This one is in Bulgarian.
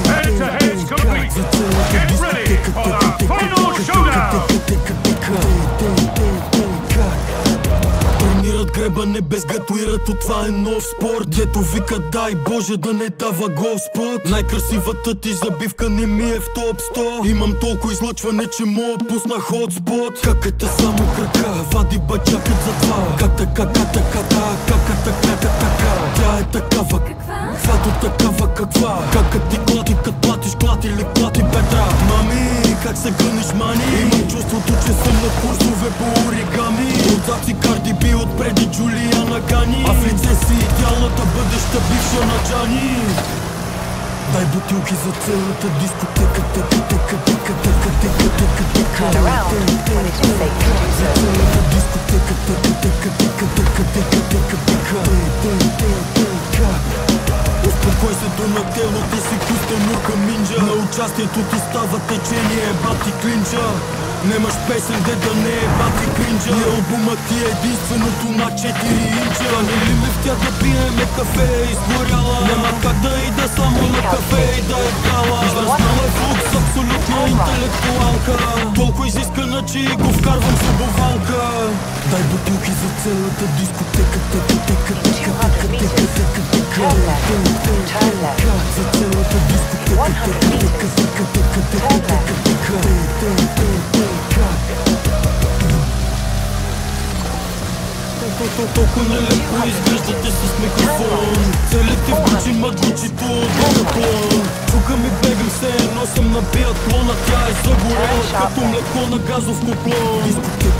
Head-to-head's complete. Get ready for the final showdown. Тренират гребане без гатуирато, това е нов спорт. Дето вика дай Боже да не дава гол с път. Най-красивата ти забивка не ми е в топ 100. Имам толкова излъчване, че мога пусна хотспот. Каката само крака, вади бачакът за това. Как така, тя е такава. Фато такава каква. Кака ти клати, кът платиш, клати ли клати бедра. Мами, как се гъниш мани? Имам чувството, че съм на курсове по оригами. Отзад си Карди Би, отпреди Джулиана Гани. А в лице си идеалната бъдеща бивша на Джани. Дай бутилки за целата дискотека. Успокой се Донателло, ти си куста мурка минджа. На участието ти става течение, бати клинча. Немаш песен, де да не е бати кринджа. И албумът ти е единственото на 4 инча. Не ли ме в тя да пиеме кафе е изгоряла. Няма как да ида само на кафе и да е гала. Разнала е флукс, абсолютна интелектуалка. Толкова изискана, че и го вкарвам с обувалка. Дай бутилки за целата дискотека. За целата дискотека. Толкова нелепо изглеждате с микрофон. Целите в Гучи, Магучито от Декатлон. Чука ми бегам се, едно съм на биатлона. Тя е загорела като млеко на газов куплон. Дискотека.